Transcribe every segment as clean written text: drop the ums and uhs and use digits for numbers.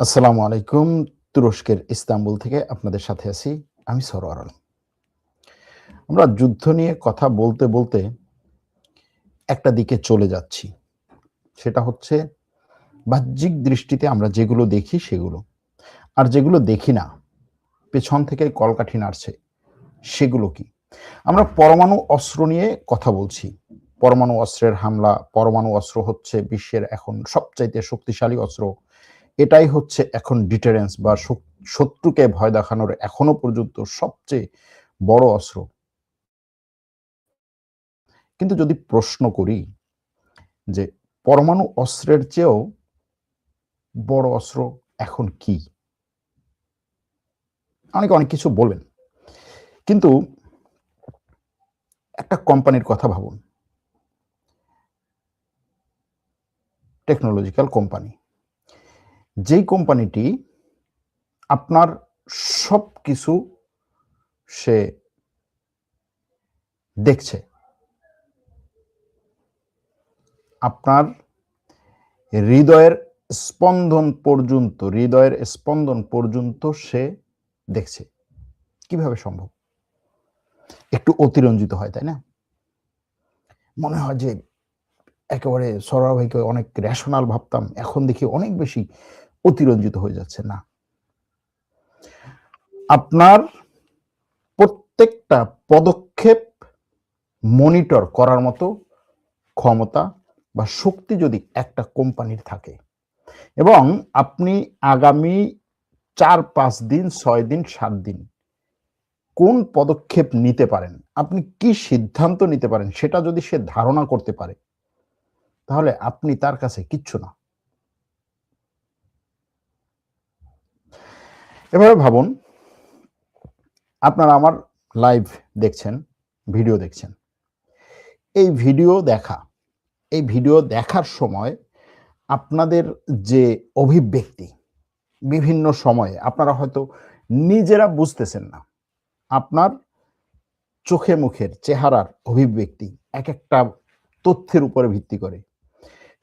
আসসালামু আলাইকুম। তুরস্কের ইস্তাম্বুল থেকে আপনাদের সাথে আছি। আমি সরোয়ার আলম। আমরা যুদ্ধ নিয়ে কথা বলতে, বলতে একটা দিকে চলে যাচ্ছি। সেটা হচ্ছে বাহ্যিক দৃষ্টিতে আমরা যেগুলো দেখি সেগুলো। আর যেগুলো দেখি না, পেছন থেকে কলকাঠি নাড়ছে, সেগুলো কি? আমরা পরমাণু অস্ত্র নিয়ে কথা বলছি। পরমাণু অস্ত্রের হামলা, পরমাণু অস্ত্র হচ্ছে বিশ্বের এখন সবচাইতে শক্তিশালী অস্ত্র। এটাই হচ্ছে এখন ডিটারেন্স বা শত্রুকে ভয় দেখানোর এখনো পর্যন্ত সবচেয়ে বড় অস্ত্র। কিন্তু যদি প্রশ্ন করি যে পরমাণু অস্ত্রের চেয়েও বড় অস্ত্র এখন কি? অনেকে অনেক কিছু বলবেন। কিন্তু একটা কোম্পানির কথা ভাবুন। Technological company. যেই কোম্পানিটি আপনার সবকিছু সে দেখছে। আপনার হৃদয়ের স্পন্দন পর্যন্ত সে দেখছে। কিভাবে সম্ভব? একটু অতিরঞ্জিত হয়, তাই না? মনে হয় যে একেবারে সরোয়ার ভাইকে অনেক রেশনাল ভাবতাম। এখন দেখি অনেক বেশি অতিরঞ্জিত হয়ে যাচ্ছে। না। আপনার প্রত্যেকটা পদক্ষেপ মনিটর করার মতো ক্ষমতা বা শক্তি যদি একটা কোম্পানির থাকে এবং আপনি আগামী ৪-৫ দিন, ৬ দিন, ৭ দিন কোন পদক্ষেপ নিতে পারেন, আপনি কি সিদ্ধান্ত নিতে পারেন সেটা যদি সে ধারণা করতে পারে, তাহলে আপনি তার কাছে কিচ্ছু না। এভাবে ভাবুন, আপনারা আমার লাইভ দেখছেন, ভিডিও দেখছেন। এই ভিডিও দেখার সময় আপনাদের যে অভিব্যক্তি, বিভিন্ন সময়ে আপনারা হয়তো নিজেরা বুঝতেছেন না। আপনার চোখে মুখের চেহারার অভিব্যক্তি একেকটা তথ্যের উপরে ভিত্তি করে।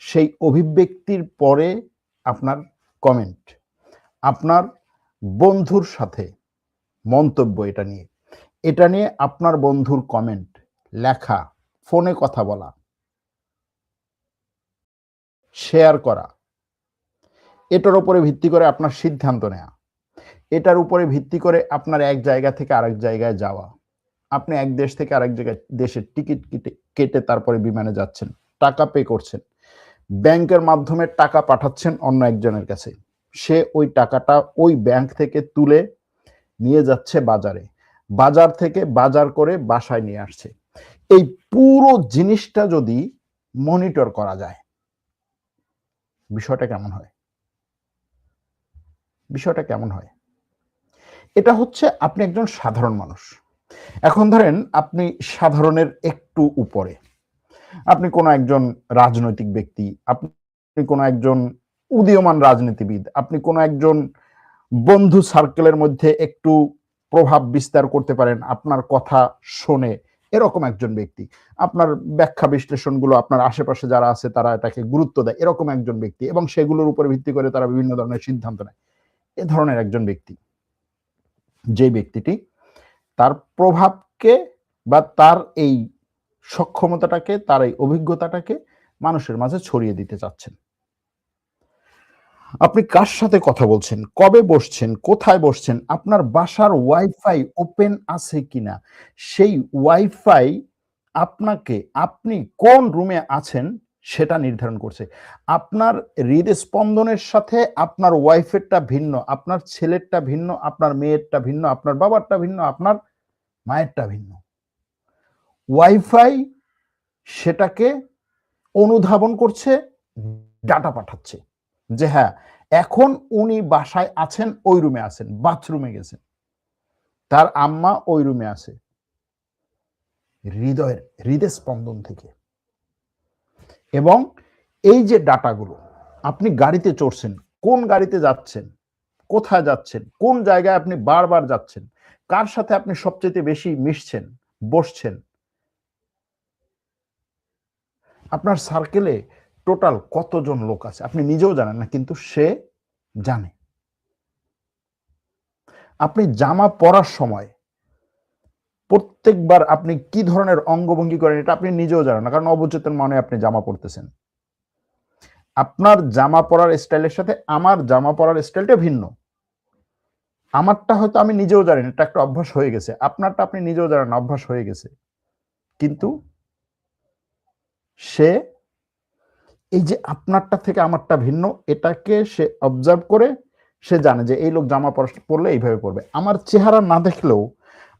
সেই অভিব্যক্তির পরে আপনার কমেন্ট, আপনার বন্ধুর সাথে মন্তব্য এটা নিয়ে আপনার বন্ধুর কমেন্ট, লেখা, ফোনে কথা বলা, শেয়ার করা, এটার উপরে ভিত্তি করে আপনার সিদ্ধান্ত নেয়া। এটার উপরে ভিত্তি করে আপনার এক জায়গা থেকে আরেক জায়গায় যাওয়া। আপনি এক দেশ থেকে আরেক জায়গায় দেশের টিকিট কেটে তারপরে বিমানে যাচ্ছেন, টাকা পে করছেন, ব্যাংকের মাধ্যমে টাকা পাঠাচ্ছেন অন্য একজনের কাছে। সে ওই টাকাটা ওই ব্যাংক থেকে তুলে নিয়ে যাচ্ছে বাজারে, বাজার থেকে বাজার করে বাসায় নিয়ে আসছে। এই পুরো জিনিসটা যদি মনিটর করা যায়, বিষয়টা কেমন হয়? বিষয়টা কেমন হয়? এটা হচ্ছে আপনি একজন সাধারণ মানুষ। এখন ধরেন আপনি সাধারণের একটু উপরে। আপনি কোনো একজন রাজনৈতিক ব্যক্তি, আপনি কোনো একজন উদীয়মান রাজনীতিবিদ, আপনি কোনো একজন বন্ধু সার্কেলের মধ্যে একটু প্রভাব বিস্তার করতে পারেন, আপনার কথা শোনে এরকম একজন ব্যক্তি। আপনার ব্যাখ্যা বিশ্লেষণগুলো আপনার আশেপাশে যারা আছে তারা এটাকে গুরুত্ব দেয়, এরকম একজন ব্যক্তি এবং সেগুলোর উপর ভিত্তি করে তারা বিভিন্ন ধরনের সিদ্ধান্ত নেয়। এ ধরনের একজন ব্যক্তি, যে ব্যক্তিটি তার প্রভাবকে বা তার এই সক্ষমতাটাকে, তার এই অভিজ্ঞতাটাকে মানুষের মাঝে ছড়িয়ে দিতে চাচ্ছেন। আপনি কার সাথে কথা বলছেন, কবে বসছেন, কোথায় বসছেন, আপনার বাসার ওয়াইফাই ওপেন আছে কিনা, সেই ওয়াইফাই আপনি কোন রুমে আছেন সেটা নির্ধারণ করছে। আপনার হৃদস্পন্দনের সাথে আপনার ওয়াইফেরটা ভিন্ন, আপনার ছেলেরটা ভিন্ন, আপনার মেয়েরটা ভিন্ন, আপনার বাবারটা ভিন্ন, আপনার মায়েরটা ভিন্ন। ওয়াইফাই সেটাকে অনুধাবন করছে, ডাটা পাঠাচ্ছে যে হ্যাঁ, এখন উনি বাসায় আছেন, ওই রুমে আছেন, বাথরুমে গেছেন, তার আম্মা ওই রুমে আছে। হৃদস্পন্দন থেকে। এবং এই যে ডাটাগুলো, আপনি গাড়িতে চড়ছেন, কোন গাড়িতে যাচ্ছেন, কোথায় যাচ্ছেন, কোন জায়গায় আপনি বারবার যাচ্ছেন, কার সাথে আপনি সবচেয়ে বেশি মিশছেন, বসছেন, আপনার সার্কেলে টোটাল কতজন লোক আছে আপনি নিজেও জানেন না, কিন্তু সে জানে। আপনি জামা পরার সময় প্রত্যেকবার আপনি কি ধরনের অঙ্গভঙ্গি করেন এটা আপনি নিজেও জানেন না, কারণ অবচেতন মনে আপনি জামা পরতেছেন। আপনার জামা পরার স্টাইলের সাথে আমার জামা পরার স্টাইলটা ভিন্ন। আমারটা হয়তো আমি নিজেও জানি না, এটা একটা অভ্যাস হয়ে গেছে। আপনারটা আপনি নিজেও জানেন না, অভ্যাস হয়ে গেছে। কিন্তু সে এই যে আপনারটা থেকে আমারটা ভিন্ন, এটাকে সে অবজার্ভ করে সে জানে যে এই লোক জামা পরলে এইভাবে পরবে। আমার চেহারা না দেখলেও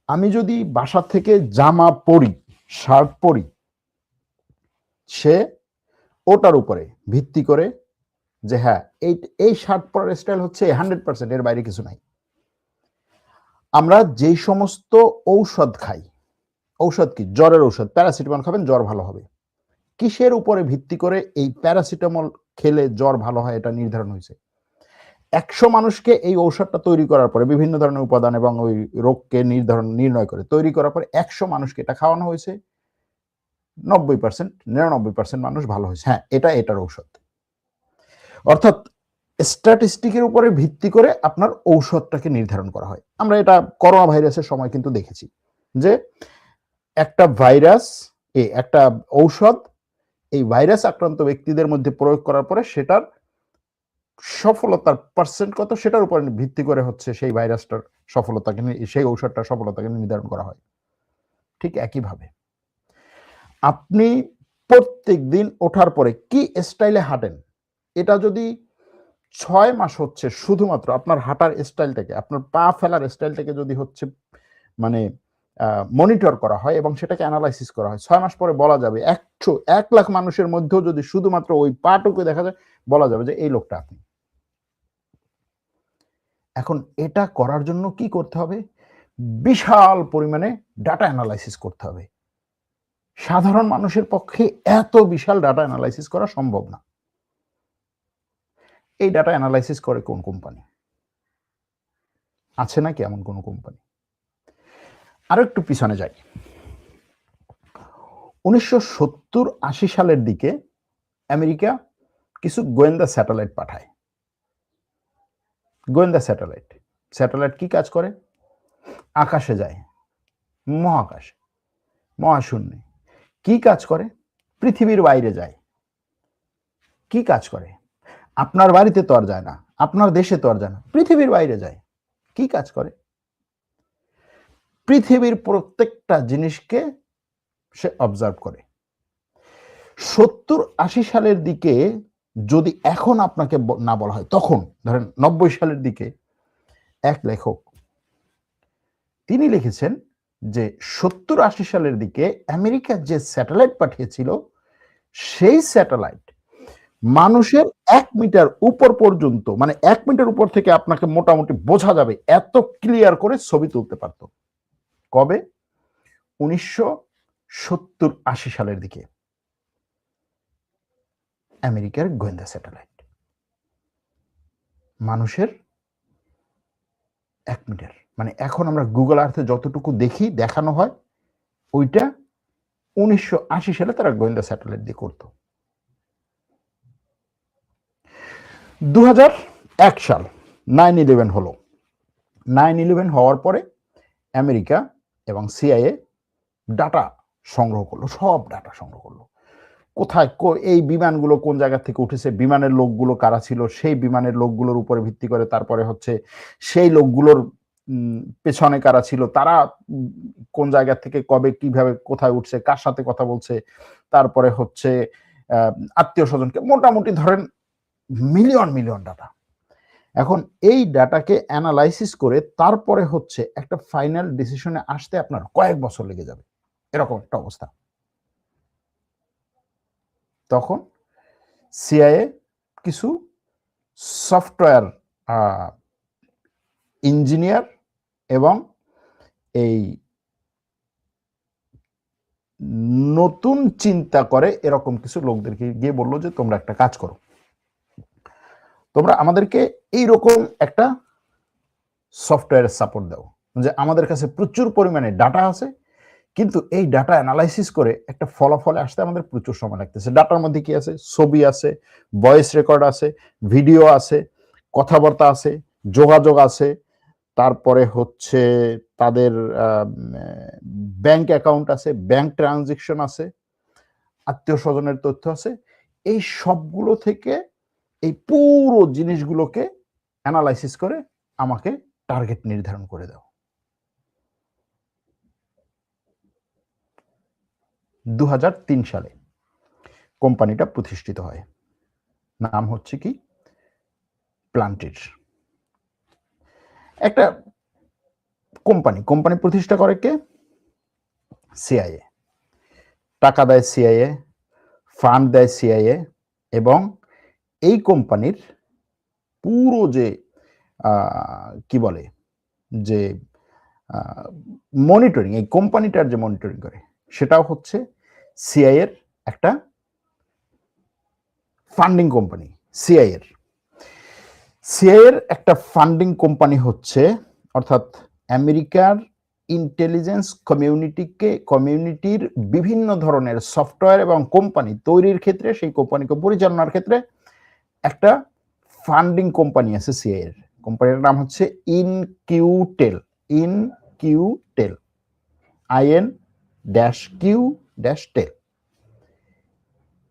আমি যদি বাসা থেকে জামা পরি, শার্ট পরি, সে ওটার উপরে ভিত্তি করে যে হ্যাঁ এই শার্ট পরার স্টাইল হচ্ছে 100%, এর বাইরে কিছু নাই। আমরা যেই সমস্ত ঔষধ খাই, ঔষধ কি? জ্বরের ঔষধ, প্যারাসিটামল খাবেন জ্বর ভালো হবে। কিসের উপরে ভিত্তি করে এই প্যারাসিটামল খেলে জ্বর ভালো হয় এটা নির্ধারণ হয়েছে? 100 মানুষকে এই ঔষধটা তৈরি করার পরে বিভিন্ন ধরনের উপাদান এবং ওই রোগকে নির্ণয় করে তৈরি করার পরে 100 মানুষকে এটা খাওয়ানো হয়েছে, 90%, 99% মানুষ ভালো হয়েছে। হ্যাঁ, এটার ঔষধ। অর্থাৎ স্ট্যাটিস্টিকের উপরে ভিত্তি করে আপনার ঔষধটাকে নির্ধারণ করা হয়। আমরা এটা করোনা ভাইরাসের সময় কিন্তু দেখেছি যে একটা ভাইরাস, একটা ঔষধ এই ভাইরাস আক্রান্ত ব্যক্তিদের মধ্যে প্রয়োগ করার পরে সেটার সফলতার পার্সেন্ট কত সেটার উপর ভিত্তি করে হচ্ছে সেই ভাইরাসটার সফলতাকে, সেই ঔষধটার সফলতাকে নির্ধারণ করা হয়। ঠিক একইভাবে আপনি প্রত্যেক দিন ওঠার পরে কি স্টাইলে হাঁটেন, এটা যদি 6 মাস হচ্ছে শুধুমাত্র আপনার হাঁটার স্টাইলটাকে, আপনার পা ফেলার স্টাইলটাকে যদি হচ্ছে মানে মনিটর করা হয় এবং সেটাকে অ্যানালাইসিস করা হয়, 6 মাস পরে বলা যাবে 1 লাখ মানুষের মধ্যেও যদি শুধুমাত্র ওই পাটুকু দেখা যায়, বলা যাবে যে এই লোকটা আপনি। এখন এটা করার জন্য কি করতে হবে? বিশাল পরিমাণে ডাটা অ্যানালাইসিস করতে হবে। সাধারণ মানুষের পক্ষে এত বিশাল ডাটা অ্যানালাইসিস করা সম্ভব না। এই ডাটা অ্যানালাইসিস করে কোন কোম্পানি? আছে নাকি এমন কোন কোম্পানি? আরো একটু পিছনে যাই। 1970-80 সালের দিকে আমেরিকা কিছু গোয়েন্দা স্যাটেলাইট পাঠায়। গোয়েন্দা স্যাটেলাইট কি কাজ করে? আকাশে যায়, মহাকাশে, মহাশূন্যে। কি কাজ করে? পৃথিবীর বাইরে যায়। কি কাজ করে? আপনার বাড়িতে তো আর যায় না, আপনার দেশে তো আর যায় না, পৃথিবীর বাইরে যায়। কি কাজ করে? পৃথিবীর প্রত্যেকটা জিনিসকে সে অবজার্ভ করে। 70-80 সালের দিকে যদি এখন আপনাকে না বলা হয়, তখন ধরেন 90 সালের দিকে এক লেখক তিনি লিখেছেন যে 70-80 সালের দিকে আমেরিকা যে স্যাটেলাইট পাঠিয়েছিল সেই স্যাটেলাইট মানুষের 1 মিটার উপর পর্যন্ত, মানে 1 মিটার উপর থেকে আপনাকে মোটামুটি বোঝা যাবে এত ক্লিয়ার করে ছবি তুলতে পারত। কবে? 1970-80 সালের দিকে আমেরিকার গোয়েন্দা স্যাটেলাইট মানুষের 1 মিটার, মানে এখন আমরা গুগল আর্থে যতটুকু দেখি দেখানো হয় ওইটা 1980 সালে তারা গোয়েন্দা স্যাটেলাইট দিয়ে করত। 2001 সাল 9/11 হলো। 9/11 হওয়ার পরে আমেরিকা এবং সিআইএ ডাটা সংগ্রহ করলো, সব ডাটা সংগ্রহ করলো। কোথায় এই বিমানগুলো কোন জায়গা থেকে উঠেছে, বিমানের লোকগুলো কারা ছিল, সেই বিমানের লোকগুলোর উপরে ভিত্তি করে তারপরে হচ্ছে সেই লোকগুলোর পেছনে কারা ছিল, তারা কোন জায়গা থেকে কবে কিভাবে কোথায় উঠছে, কার সাথে কথা বলছে, তারপরে হচ্ছে আত্মীয় স্বজনকে, মোটামুটি ধরেন মিলিয়ন ডাটা। এখন এই ডাটাকে অ্যানালাইসিস করে তারপরে হচ্ছে একটা ফাইনাল ডিসিশনে আসতে আপনার কয়েক বছর লেগে যাবে, এরকম একটা অবস্থা। তখন সিআইএ কিছু সফটওয়্যার ইঞ্জিনিয়ার এবং এই নতুন চিন্তা করে এরকম কিছু লোকদেরকে গিয়ে বললো যে তোমরা একটা কাজ করো, তোমরা আমাদেরকে এইরকম একটা সফটওয়্যারের সাপোর্ট দাও, যে আমাদের কাছে প্রচুর পরিমাণে ডাটা আছে, কিন্তু এই ডাটা অ্যানালাইসিস করে একটা ফলাফলে আসতে আমাদের প্রচুর সময় লাগতেছে। ডাটার মধ্যে কি আছে? ছবি আছে, ভয়েস রেকর্ড আছে, ভিডিও আছে, কথাবার্তা আছে, যোগাযোগ আছে, তারপরে হচ্ছে তাদের ব্যাংক অ্যাকাউন্ট আছে, ব্যাংক ট্রানজেকশন আছে, আত্মীয় স্বজনের তথ্য আছে। এই সবগুলো থেকে এই পুরো জিনিসগুলোকে অ্যানালাইসিস করে আমাকে টার্গেট নির্ধারণ করে দাও। 2003 সালে কোম্পানিটা প্রতিষ্ঠিত হয়। নাম হচ্ছে কি? প্লান্টির। একটা কোম্পানি প্রতিষ্ঠা করে কে? সিআইএ। টাকা দেয় সিআইএ, ফান্ড দেয় সিআইএ, এবং এই কোম্পানির পুরো যে কি বলে যে মনিটরিং, এই কোম্পানিটার যে মনিটরিং করে সেটাও হচ্ছে সিআইএর একটা ফান্ডিং কোম্পানি। সিআইএর একটা ফান্ডিং কোম্পানি হচ্ছে, অর্থাৎ আমেরিকার ইন্টেলিজেন্স কমিউনিটির বিভিন্ন ধরনের সফটওয়্যার এবং কোম্পানি তৈরির ক্ষেত্রে, সেই কোম্পানিকে পরিচালনার ক্ষেত্রে একটা ফান্ডিং কোম্পানি আছে সিআইএর। কোম্পানির নাম হচ্ছে ইনকিউটেল। IN-Q-টেল।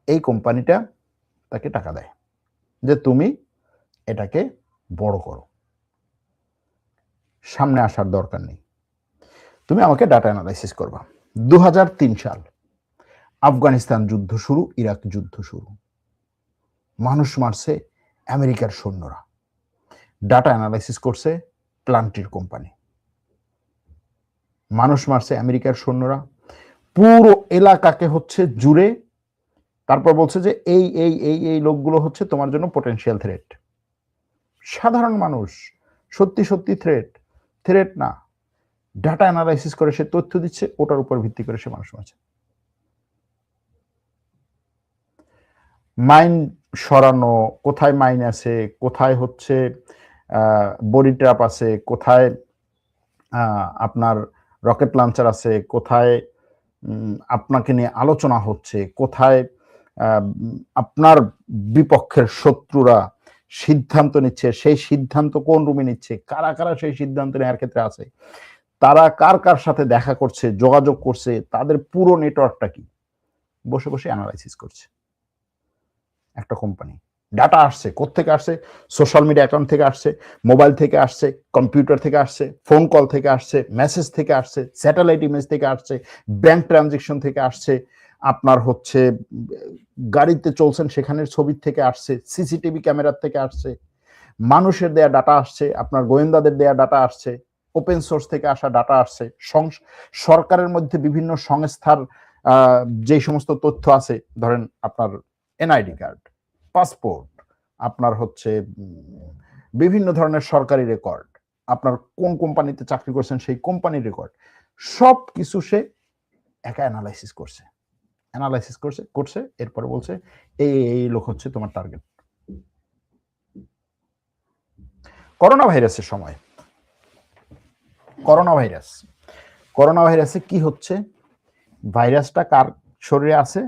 এই কোম্পানিটা তাকে টাকা দেয় যে তুমি এটাকে বড় করো, সামনে আসার দরকার নেই, তুমি আমাকে ডাটা অ্যানালাইসিস করবা। 2003 সাল, আফগানিস্তান যুদ্ধ শুরু, ইরাক যুদ্ধ শুরু, মানুষ মারছে আমেরিকার সৈন্যরা। ডাটা অ্যানালাইসিস করছে প্লান্টির কোম্পানি। মানুষ মারছে আমেরিকার সৈন্যরা, পুরো এলাকাকে হচ্ছে জুড়ে, তারপর বলছে যে এই এই এই এই লোকগুলো হচ্ছে তোমার জন্য পোটেনশিয়াল থ্রেট। সাধারণ মানুষ সত্যি সত্যি থ্রেট না, ডাটা অ্যানালাইসিস করে সে তথ্য দিচ্ছে, ওটার উপর ভিত্তি করে সে মানুষ মারছে। মাইন সরানো, কোথায় মাইন আছে, কোথায় হচ্ছে বডি ট্র্যাপ আছে, কোথায় আপনার রকেট লঞ্চার আছে, কোথায় আপনাকে নিয়ে আলোচনা হচ্ছে, কোথায় আপনার বিপক্ষের শত্রুরা সিদ্ধান্ত নিচ্ছে, সেই সিদ্ধান্ত কোন রুমে নিচ্ছে, কারা কারা সেই সিদ্ধান্ত নেওয়ার ক্ষেত্রে আছে, তারা কার কার সাথে দেখা করছে, যোগাযোগ করছে, তাদের পুরো নেটওয়ার্কটা কি, বসে বসে অ্যানালাইসিস করছে একটা কোম্পানি। ডাটা আসছে কোত্থেকে আসছে? সোশ্যাল মিডিয়া অ্যাকাউন্ট থেকে আসছে, মোবাইল থেকে আসছে, কম্পিউটার থেকে আসছে, ফোন কল থেকে আসছে, মেসেজ থেকে আসছে, স্যাটেলাইট ইমেজ থেকে আসছে, ব্যাংক ট্রানজেকশন থেকে আসছে, আপনার হচ্ছে গাড়িতে চলছেন সেখানের ছবি থেকে আসছে, সিসিটিভি ক্যামেরার থেকে আসছে, মানুষের দেয়া ডাটা আসছে, আপনার গোয়েন্দাদের দেয়া ডাটা আসছে, ওপেন সোর্স থেকে আসা ডাটা আসছে, সরকারের মধ্যে বিভিন্ন সংস্থার যে সমস্ত তথ্য আছে, ধরেন আপনার এনআইডি কার্ড, পাসপোর্ট, আপনার হচ্ছে বিভিন্ন ধরনের সরকারি রেকর্ড, আপনার কোন কোম্পানিতে চাকরি করছেন সেই কোম্পানির রেকর্ড, সব কিছু সে একা অ্যানালাইসিস করছে, এরপরে বলছে এই লোক হচ্ছে তোমার টার্গেট। করোনা ভাইরাসের সময়, করোনা ভাইরাসে কি হচ্ছে? ভাইরাসটা কার শরীরে আছে,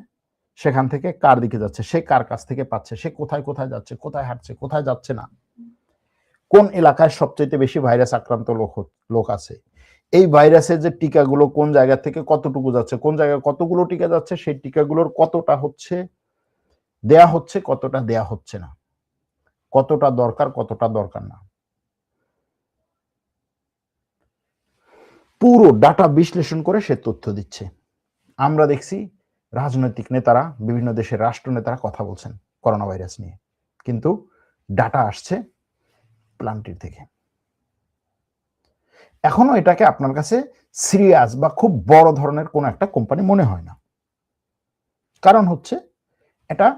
সেখান থেকে কার দিকে যাচ্ছে, সে কার কাছ থেকে পাচ্ছে, সে কোথায় কোথায় যাচ্ছে, কোথায় হাঁটছে, কোথায় যাচ্ছে না, কোন এলাকায় সবচেয়ে বেশি ভাইরাস আক্রান্ত লোক আছে, এই ভাইরাসের যে টিকাগুলো কোন জায়গা থেকে কতটুকু যাচ্ছে, কোন জায়গায় কতগুলো টিকা যাচ্ছে, সেই টিকাগুলোর কতটা হচ্ছে দেয়া হচ্ছে, কতটা দেয়া হচ্ছে না, কতটা দরকার, কতটা দরকার না, পুরো ডাটা বিশ্লেষণ করে সে তথ্য দিচ্ছে। আমরা দেখছি রাজনৈতিক নেতারা, বিভিন্ন দেশের রাষ্ট্র নেতারা কথা বলছেন করোনা ভাইরাস নিয়ে, কিন্তু ডাটা আসছে প্লান্টির থেকে। এখনো এটাকে আপনার কাছে সিরিয়াস বা খুব বড় ধরনের কোন একটা কোম্পানি মনে হয় না, কারণ হচ্ছে এটা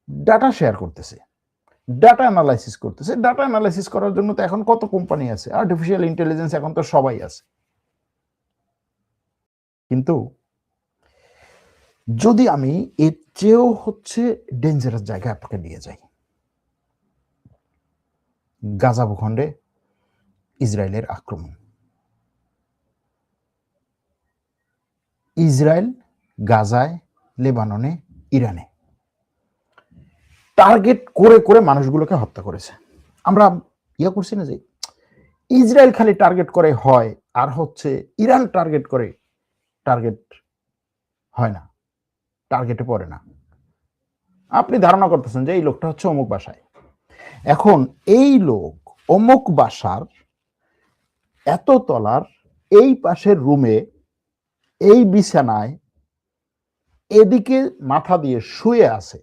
ডাটা শেয়ার করতেছে, ডাটা অ্যানালাইসিস করতেছে। ডাটা অ্যানালাইসিস করার জন্য তো এখন কত কোম্পানি আছে, আর্টিফিশিয়াল ইন্টেলিজেন্স এখন তো সবাই আছে। কিন্তু যদি আমি এর চেয়েও হচ্ছে ডেঞ্জারাস জায়গায় আপনাকে নিয়ে যাই, গাজা ভূখণ্ডে ইসরায়েলের আক্রমণ, ইসরায়েল গাজায়, লেবাননে, ইরানে টার্গেট করে করে মানুষগুলোকে হত্যা করেছে। আমরা করছি না যে ইসরায়েল খালি টার্গেট করে হয়, আর হচ্ছে ইরান টার্গেট করে, টার্গেট হয় না, টার্গেটে পড়ে না। আপনি ধারণা করতেছেন যে এই লোকটা হচ্ছে অমুক বাসায়। এখন এই লোক অমুক বাসার এত তলার এই পাশের রুমে, এই বিছানায়, এদিকে মাথা দিয়ে শুয়ে আছে।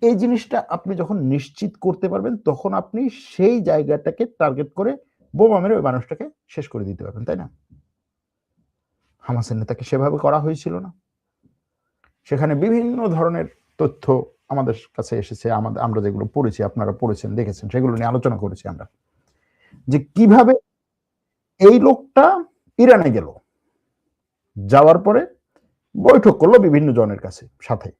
এই জিনিসটা আপনি যখন নিশ্চিত করতে পারবেন, তখন আপনি সেই জায়গাটাকে টার্গেট করে বোমা মেরে ওই মানুষটাকে শেষ করে দিতে পারবেন, তাই না? হামাসের নেতাকে সেভাবে করা হয়েছিল না? সেখানে বিভিন্ন ধরনের তথ্য আমাদের কাছে এসেছে, আমরা যেগুলো পড়েছি, আপনারা পড়েছেন, দেখেছেন, সেগুলো নিয়ে আলোচনা করেছি আমরা, যে কিভাবে এই লোকটা ইরানে গেল, যাওয়ার পরে বৈঠক করলো বিভিন্ন জনের কাছে সাথে।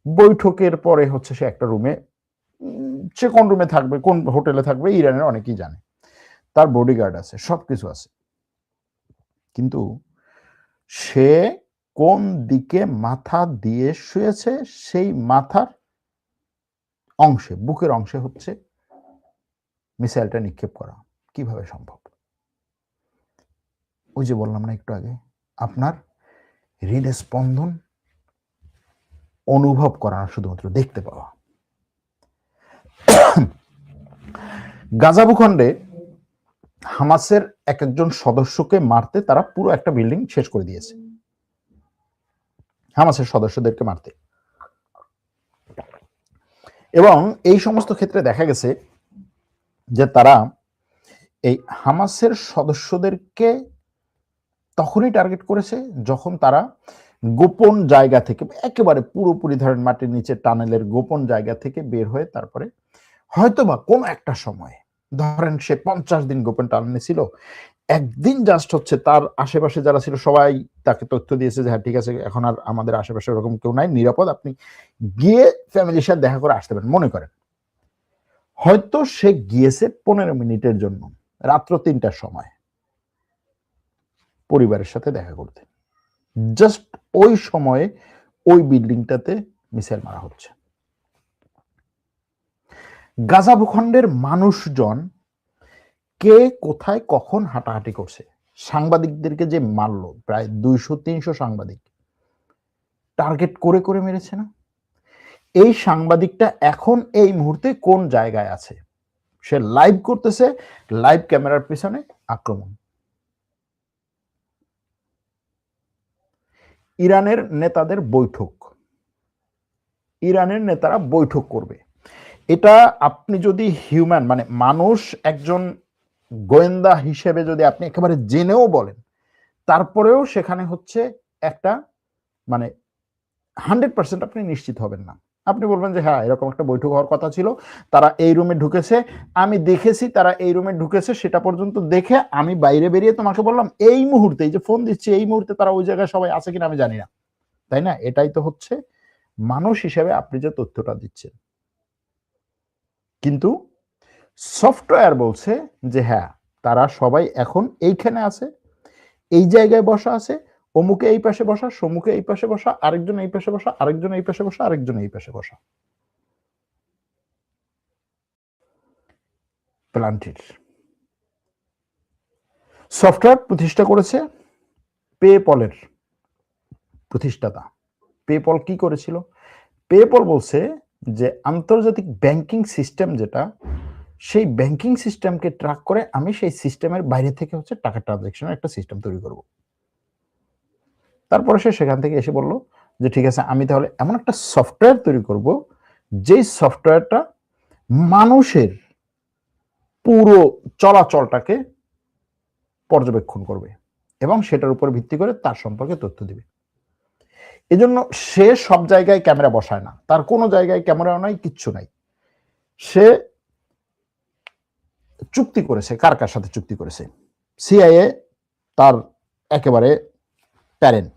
বৈঠকের পরে হচ্ছে সে একটা রুমে, সে কোন রুমে থাকবে, কোন হোটেলে থাকবে, ইরানের অনেকেই জানে, তার বডিগার্ড আছে, সবকিছু আছে, কিন্তু সে কোন দিকে মাথা দিয়ে শুয়েছে, সেই মাথার অংশে, বুকের অংশে হচ্ছে মিসাইলটা নিক্ষেপ করা। কিভাবে সম্ভব? ওই যে বললাম না একটু আগে, আপনার হৃদয় স্পন্দন অনুভব করা, শুধুমাত্র দেখতে পাওয়া। গাজা ভূখণ্ডে হামাসের এক একজন সদস্যকে মারতে তারা পুরো একটা বিল্ডিং শেষ করে দিয়েছে, হামাসের সদস্যদেরকে মারতে। এবং এই সমস্ত ক্ষেত্রে দেখা গেছে যে তারা এই হামাসের সদস্যদেরকে তখনই টার্গেট করেছে যখন তারা গোপন জায়গা থেকে, একেবারে পুরোপুরি ধরেন মাটির নিচে টানেলের গোপন জায়গা থেকে বের হয়ে, তারপরে হয়তোবা কোনো একটা সময়, ধরেন সে 50 দিন গোপন টানেলে ছিল, একদিন জাস্ট হচ্ছে তার আশেপাশে যারা ছিল সবাই তাকে তথ্য দিয়েছে যে হ্যাঁ ঠিক আছে, এখন আর আমাদের আশেপাশে ওরকম কেউ নাই, নিরাপদ, আপনি গিয়ে ফ্যামিলির সাথে দেখা করে আসতে পারেন। মনে করেন হয়তো সে গিয়েছে 15 মিনিটের জন্য, রাত্র 3টার সময় পরিবারের সাথে দেখা করতে, জাস্ট ওই সময়ে ওই বিল্ডিংটাতে মিসাইল মারা হচ্ছে। গাজা ভূখণ্ডের মানুষজন কে কোথায় কখন হাঁটাহাঁটি করছে, সাংবাদিকদেরকে যে মারলো, প্রায় 200-300 সাংবাদিক টার্গেট করে করে মেরেছে না? এই সাংবাদিকটা এখন এই মুহূর্তে কোন জায়গায় আছে? সে লাইভ করতেছে, লাইভ ক্যামেরার পিছনে আক্রমণ। ইরানের নেতাদের বৈঠক, ইরানের নেতারা বৈঠক করবে, এটা আপনি যদি হিউম্যান, মানে মানুষ, একজন গোয়েন্দা হিসেবে যদি আপনি একেবারে জেনেও বলেন, তারপরেও সেখানে হচ্ছে একটা, মানে 100% আপনি নিশ্চিত হবেন না। আপনি বলবেন যে হ্যাঁ এরকম একটা বৈঠক হওয়ার কথা ছিল, তারা এই রুমে ঢুকেছে, আমি দেখেছি তারা এই রুমে ঢুকেছে, সেটা পর্যন্ত দেখে আমি বাইরে বেরিয়ে তোমাকে বললাম এই মুহূর্তে, এই যে ফোন দিচ্ছি এই মুহূর্তে তারা ওই জায়গায় সবাই আছে কিনা আমি জানি না, তাই না? এটাই তো হচ্ছে মানুষ হিসেবে আপনি যে তথ্যটা দিচ্ছেন। কিন্তু সফটওয়্যার বলছে যে হ্যাঁ তারা সবাই এখন এইখানে আছে, এই জায়গায় বসা আছে, অমুকে এই পাশে বসা, সমুখে এই পাশে বসা, আরেকজন এই পাশে বসা, আরেকজন এই পাশে বসা, আরেকজন এই পাশে বসা। প্ল্যান্টির সফটওয়্যার প্রতিষ্ঠা করেছে পেপলের প্রতিষ্ঠাতা। পেপল কি করেছিল? পেপল বলছে যে আন্তর্জাতিক ব্যাংকিং সিস্টেম যেটা, সেই ব্যাংকিং সিস্টেমকে ট্র্যাক করে আমি সেই সিস্টেমের বাইরে থেকে হচ্ছে টাকা ট্রানজাকশনের একটা সিস্টেম তৈরি করব। তারপরে সে সেখান থেকে এসে বলল যে ঠিক আছে, আমি তাহলে এমন একটা সফটওয়্যার তৈরি করব যেই সফটওয়্যারটা মানুষের পুরো চলাচলটাকে পর্যবেক্ষণ করবে এবং সেটার উপর ভিত্তি করে তার সম্পর্কে তথ্য দিবে। এজন্য সে সব জায়গায় ক্যামেরা বসায় না, তার কোনো জায়গায় ক্যামেরাও নাই, কিচ্ছু নাই। সে চুক্তি করেছে, কার কার সাথে চুক্তি করেছে? সিআইএ তার একেবারে প্যারেন্ট,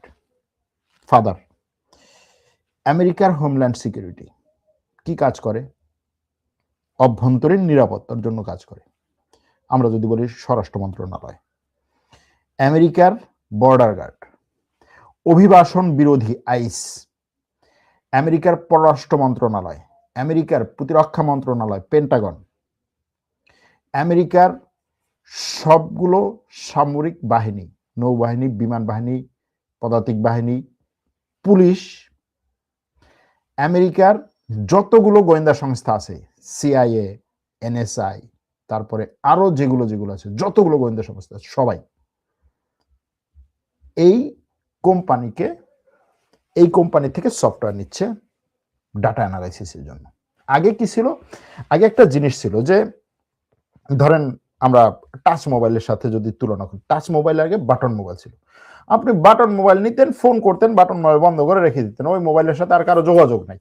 ফাদার। আমেরিকার হোমল্যান্ড সিকিউরিটি কি কাজ করে? অভ্যন্তরীণ নিরাপত্তার জন্য কাজ করে। আমরা যদি বলি স্বরাষ্ট্র মন্ত্রণালয়, আমেরিকার বর্ডার গার্ড, অভিবাসন বিরোধী আইস, আমেরিকার পররাষ্ট্র মন্ত্রণালয়, আমেরিকার প্রতিরক্ষা মন্ত্রণালয় পেন্টাগন, আমেরিকার সবগুলো সামরিক বাহিনী, নৌবাহিনী, বিমান বাহিনী, পদাতিক বাহিনী, পুলিশ, আমেরিকার যতগুলো গোয়েন্দা সংস্থা আছে, সিআইএ, এনএসআই, তারপরে আরো যেগুলো যেগুলো আছে, যতগুলো গোয়েন্দা সংস্থা, সবাই এই কোম্পানি থেকে সফটওয়্যার নিচ্ছে ডাটা অ্যানালাইসিসের জন্য। আগে কি ছিল? আগে একটা জিনিস ছিল যে, ধরেন আমরা টাচ মোবাইলের সাথে যদি তুলনা করি, টাচ মোবাইল আগে বাটন মোবাইল ছিল। আপনি বাটন মোবাইল নিতেন, ফোন করতেন, বাটন মোবাইল বন্ধ করে রেখে দিতেন, ওই মোবাইলের সাথে আর কারো যোগাযোগ নাই।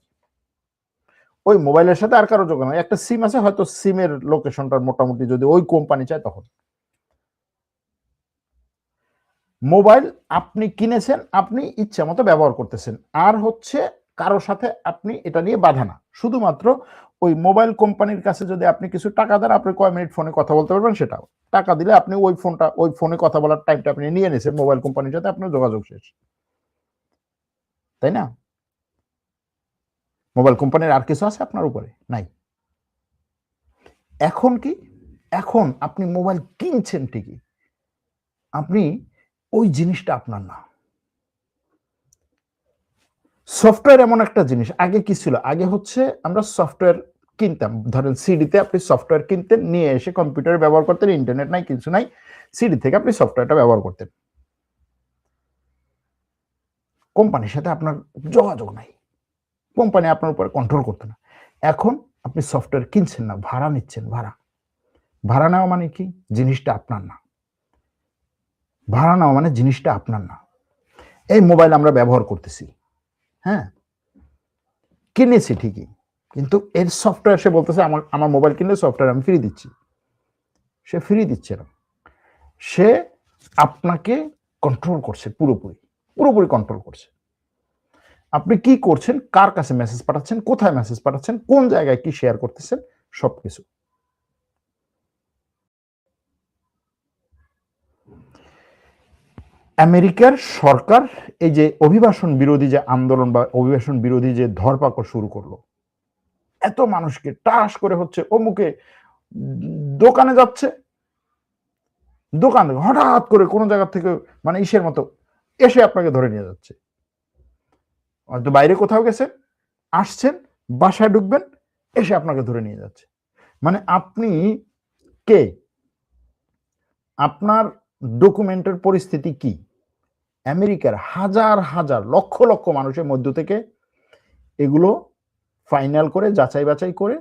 একটা সিম আছে, হয়তো সিমের লোকেশনটা মোটামুটি যদি ওই কোম্পানি চায় তখন। মোবাইল আপনি কিনেছেন, আপনি ইচ্ছা মতো ব্যবহার করতেছেন, আর হচ্ছে কারোর সাথে আপনি এটা নিয়ে বাধা না। শুধুমাত্র ওই মোবাইল কোম্পানির কাছে যদি আপনি কিছু টাকা দেন, আপনি কয় মিনিট ফোনে কথা বলতে পারবেন সেটাও। টাকা দিলে আপনি ওই ফোনে কথা বলার টাইমটা আপনি নিয়ে নিয়েছেন, মোবাইল কোম্পানির সাথে আপনার যোগাযোগ শেষ, তাই না? মোবাইল কোম্পানির আর কিছু আছে আপনার উপরে? নাই। এখন কি? এখন আপনি মোবাইল কিনছেন ঠিকই, আপনি ওই জিনিসটা আপনার না। সফটওয়্যার এমন একটা জিনিস, আগে কি ছিল? আগে হচ্ছে আমরা সফটওয়্যার কিনতাম, ধরেন সিডিতে আপনি সফটওয়্যার কিনতেন, নিয়ে এসে কম্পিউটারে ব্যবহার করতেন, ইন্টারনেট নাই, কিছু নাই, সিডি থেকে আপনি সফটওয়্যারটা ব্যবহার করতেন। কোম্পানির সাথে আপনার যোগাযোগ নাই, কোম্পানি আপনার উপরে কন্ট্রোল করতে না। এখন আপনি সফটওয়্যার কিনছেন না, ভাড়া নিচ্ছেন। ভাড়া নেওয়া মানে কি? জিনিসটা আপনার না। ভাড়া নেওয়া মানে জিনিসটা আপনার না। এই মোবাইল আমরা ব্যবহার করতেছি, হ্যাঁ, কিনেছি ঠিকই, কিন্তু এর সফটওয়্যার সে বলতেছে আমার মোবাইল কিনলে সফটওয়্যার আমি ফ্রি দিচ্ছি। সে ফ্রি দিচ্ছে না, সে আপনাকে কন্ট্রোল করছে, পুরোপুরি কন্ট্রোল করছে। আপনি কি করছেন, কার কাছে মেসেজ পাঠাচ্ছেন, কোথায় মেসেজ পাঠাচ্ছেন, কোন জায়গায় কি শেয়ার করতেছেন, সবকিছু। আমেরিকার সরকার এই যে অভিবাসন বিরোধী যে আন্দোলন বা অভিবাসন বিরোধী যে ধরপাকড় শুরু করলো, এত মানুষকে টাস করে হচ্ছে অমুকে দোকানে যাচ্ছে, দোকান হঠাৎ করে কোনো জায়গা থেকে মানে ইসের মতো এসে আপনাকে ধরে নিয়ে যাচ্ছে। হয়তো বাইরে কোথাও গেছেন, আসছেন, বাসায় ঢুকবেন, এসে আপনাকে ধরে নিয়ে যাচ্ছে। মানে আপনি কে? আপনার ডকুমেন্টের পরিস্থিতি কি? আমেরিকার হাজার হাজার লক্ষ লক্ষ মানুষের মধ্য থেকে এগুলো ফাইনাল করে, যাচাই বাছাই করে,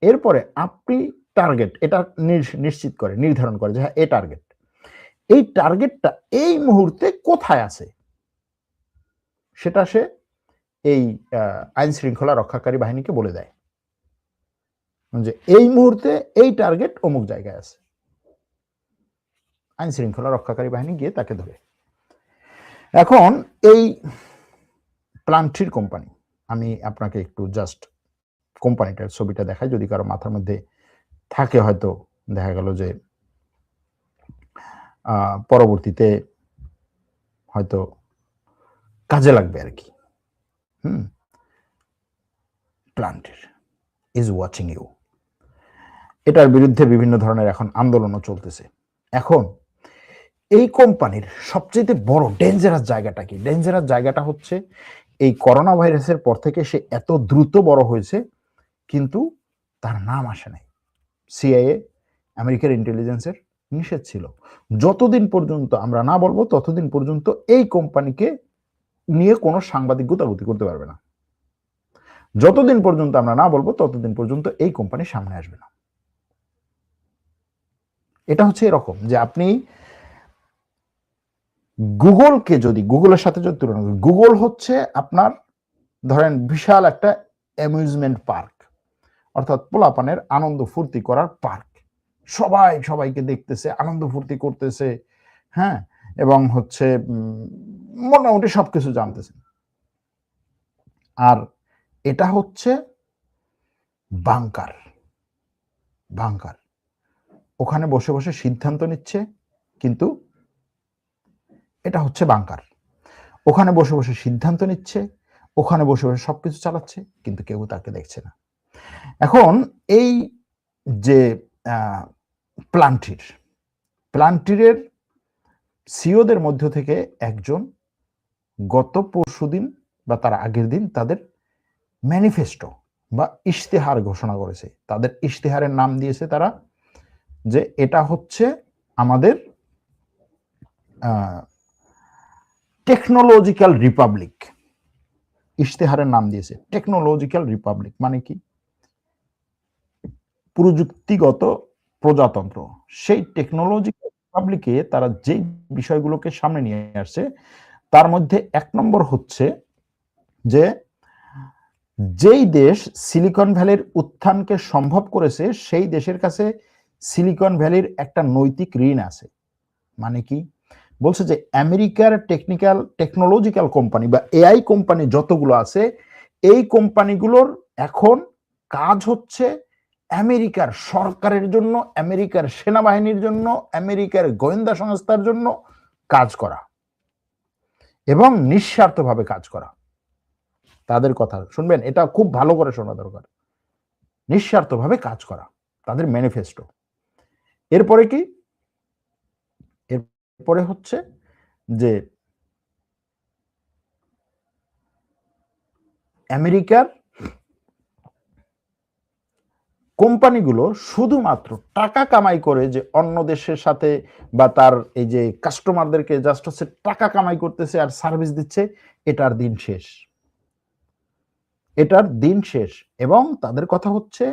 এরপরে আপনি টার্গেট এটা নিশ্চিত করে, নির্ধারণ করে যে হ্যাঁ এই টার্গেট, এই টার্গেটটা এই মুহূর্তে কোথায় আছে, সেটা সে এই আইন শৃঙ্খলা রক্ষাকারী বাহিনীকে বলে দেয় যে এই মুহূর্তে এই টার্গেট অমুক জায়গায় আছে। আইন শৃঙ্খলা রক্ষাকারী বাহিনী গিয়ে তাকে ধরে। এখন এই প্লান্ট্রির কোম্পানি, আমি আপনাকে একটু জাস্ট কোম্পানিটার ছবিটা দেখাই, যদি কারো মাথার মধ্যে থাকে, হয়তো দেখা গেল যে পরবর্তীতে হয়তো কাজে লাগবে আর কি। প্লান্ট্রির ইজ ওয়াচিং ইউ, এটার বিরুদ্ধে বিভিন্ন ধরনের এখন আন্দোলনও চলতেছে। এখন এই কোম্পানির সবচেয়ে বড় ডেঞ্জারাস জায়গাটা কি? ডেঞ্জারাস জায়গাটা হচ্ছে এই করোনা ভাইরাসের পর থেকে সে এত দ্রুত বড় হয়েছে, কিন্তু তার নাম আসে নাই। সিআইএ, আমেরিকার ইন্টেলিজেন্সের নিষেধ ছিল, যতদিন পর্যন্ত আমরা না বলবো ততদিন পর্যন্ত এই কোম্পানিকে নিয়ে কোনো সাংবাদিক গুতাগুতি করতে পারবে না। যতদিন পর্যন্ত আমরা না বলবো ততদিন পর্যন্ত এই কোম্পানি সামনে আসবে না। এটা হচ্ছে এরকম যে আপনি গুগলকে যদি গুগলের সাথে যদি তুলনা করেন, গুগল হচ্ছে আপনার ধরেন বিশাল একটা অ্যামিউজমেন্ট পার্ক, অর্থাৎ পোলাপানের আনন্দ ফুর্তি করার পার্ক, সবাই সবাইকে দেখতেছে, আনন্দ ফুর্তি করতেছে, হ্যাঁ, এবং হচ্ছে মোটামুটি সবকিছু জানতেছে। আর এটা হচ্ছে বাংকার, ওখানে বসে বসে সিদ্ধান্ত নিচ্ছে, কিন্তু এটা হচ্ছে বাংকার। ওখানে বসে বসে সিদ্ধান্ত নিচ্ছে, ওখানে বসে বসে সবকিছু চালাচ্ছে, কিন্তু কেউ তাকে দেখছে না। এখন এই যে প্লান্টিরের সিওদের মধ্য থেকে একজন গত পরশুদিন বা তার আগের দিন তাদের ম্যানিফেস্টো বা ইশতেহার ঘোষণা করেছে। তাদের ইশতেহারের নাম দিয়েছে তারা যে এটা হচ্ছে আমাদের টেকনোলজিক্যাল রিপাবলিক। ইশতেহারের নাম দিয়েছে টেকনোলজিক্যাল রিপাবলিক, মানে কি? প্রযুক্তিগত প্রজাতন্ত্র। সেই টেকনোলজিক্যাল রিপাবলিকে তারা যে বিষয়গুলোকে সামনে নিয়ে আসছে তার মধ্যে 1 নম্বর হচ্ছে যে যেই দেশ সিলিকন ভ্যালির উত্থানকে সম্ভব করেছে সেই দেশের কাছে সিলিকন ভ্যালির একটা নৈতিক ঋণ আছে। মানে কি? বলছে যে আমেরিকার টেকনোলজিক্যাল কোম্পানি বা এআই কোম্পানি যতগুলো আছে, এই কোম্পানিগুলোর এখন কাজ হচ্ছে আমেরিকার সরকারের জন্য, আমেরিকার সেনাবাহিনীর জন্য, আমেরিকার গোয়েন্দা সংস্থার জন্য কাজ করা এবং নিঃস্বার্থভাবে কাজ করা। তাদের কথা শুনবেন, এটা খুব ভালো করে শোনা দরকার। নিঃস্বার্থভাবে কাজ করা তাদের ম্যানিফেস্টো। এরপরে কি? এরপরে হচ্ছে যে আমেরিকার কোম্পানিগুলো শুধুমাত্র টাকা কামাই করে যে অন্য দেশের সাথে বা তার এই যে কাস্টমারদেরকে জাস্ট হচ্ছে টাকা কামাই করতেছে আর সার্ভিস দিচ্ছে, এটার দিন শেষ। এটার দিন শেষ। এবং তাদের কথা হচ্ছে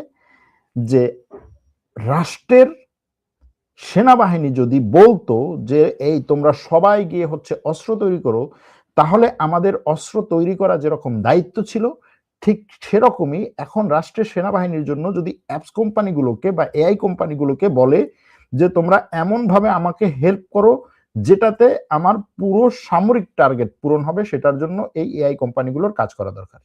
যে রাষ্ট্রের সেনাবাহিনী যদি বলতো যে এই তোমরা সবাই গিয়ে হচ্ছে অস্ত্র তৈরি করো, তাহলে আমাদের অস্ত্র তৈরি করা যেরকম দায়িত্ব ছিল ঠিক সেরকমই এখন রাষ্ট্রের সেনাবাহিনীর জন্য যদি অ্যাপস কোম্পানিগুলোকে বা এআই কোম্পানিগুলোকে বলে যে তোমরা এমন ভাবে আমাকে হেল্প করো যেটাতে আমার পুরো সামরিক টার্গেট পূরণ হবে, সেটার জন্য এই এআই কোম্পানিগুলোর কাজ করা দরকার।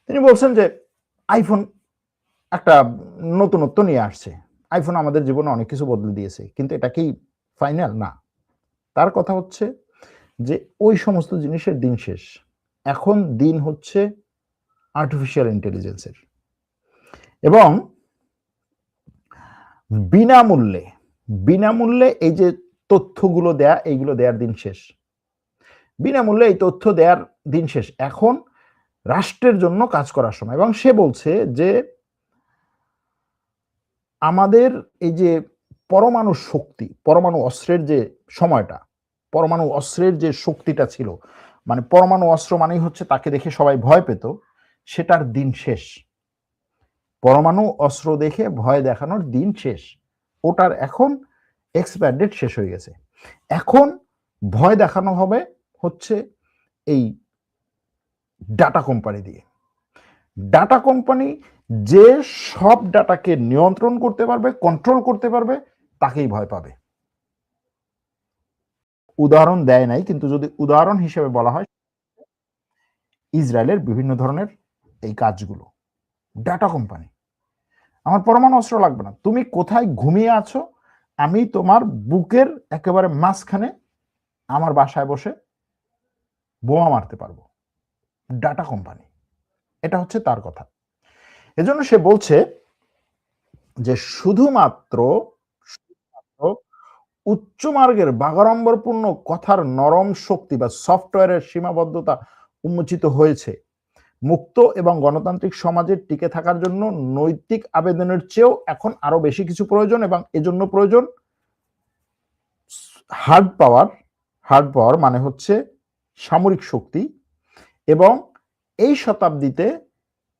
তিনি বলছেন যে আইফোন একটা নতুনত্ব নিয়ে আসছে, আইফোন আমাদের জীবনে অনেক কিছু বদলে দিয়েছে, কিন্তু এটা কি ফাইনাল না। তার কথা হচ্ছে যে ওই সমস্ত জিনিসের দিন শেষ। এখন দিন হচ্ছে আর্টিফিশিয়াল ইন্টেলিজেন্সের, এবং বিনামূল্যে এই যে তথ্যগুলো দেয়া, এইগুলো দেওয়ার দিন শেষ। বিনামূল্যে এই তথ্য দেওয়ার দিন শেষ। এখন রাষ্ট্রের জন্য কাজ করার সময়। এবং সে বলছে যে আমাদের এই যে পরমাণু শক্তি, পরমাণু অস্ত্রের যে সময়টা, পরমাণু অস্ত্রের যে শক্তিটা ছিল, মানে পরমাণু অস্ত্র মানেই হচ্ছে তাকে দেখে সবাই ভয় পেত, সেটার দিন শেষ। পরমাণু অস্ত্র দেখে ভয় দেখানোর দিন শেষ। ওটার এখন এক্সপায়ার ডেট শেষ হয়ে গেছে। এখন ভয় দেখানো হবে হচ্ছে এই ডাটা কোম্পানি দিয়ে। ডাটা কোম্পানি যে সব ডাটাকে নিয়ন্ত্রণ করতে পারবে, কন্ট্রোল করতে পারবে, তাকেই ভয় পাবে। উদাহরণ দেয় নাই, কিন্তু যদি উদাহরণ হিসেবে বলা হয়, ইসরায়েলের বিভিন্ন ধরনের এই কাজগুলো। ডাটা কোম্পানি, আমার পরমাণু অস্ত্র লাগবে না, তুমি কোথায় ঘুমিয়ে আছো, আমি তোমার বুকের একেবারে মাঝখানে আমার বাসায় বসে বোমা মারতে পারবো। ডাটা কোম্পানি, এটা হচ্ছে তার কথা। এজন্য সে বলছে যে শুধুমাত্র উচ্চ মার্গের বাগাড়ম্বরপূর্ণ কথার নরম শক্তি বা সফটওয়্যারের সীমাবদ্ধতা উন্মোচিত হয়েছে। মুক্ত এবং গণতান্ত্রিক সমাজের টিকে থাকার জন্য নৈতিক আবেদনের চেয়েও এখন আরো বেশি কিছু প্রয়োজন, এবং এজন্য প্রয়োজন হার্ড পাওয়ার মানে হচ্ছে সামরিক শক্তি। এবং এই শতাব্দীতে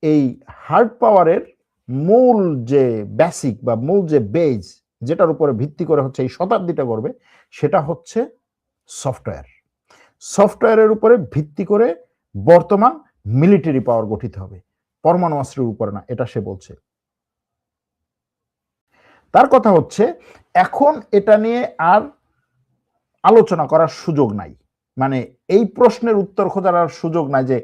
এই হার্ড পাওয়ারের মূল যে বেসিক বা মূল যে বেজ, যেটার উপরে ভিত্তি করে হচ্ছে এই শতাব্দীটা করবে, সেটা হচ্ছে সফটওয়্যারের উপরে ভিত্তি করে বর্তমান মিলিটারি পাওয়ার গঠিত হবে, পরমাণু অস্ত্রের উপরে না, এটা সে বলছে। তার কথা হচ্ছে এখন এটা নিয়ে আর আলোচনা করার সুযোগ নাই, মানে এই প্রশ্নের উত্তর খোঁজার আর সুযোগ নাই যে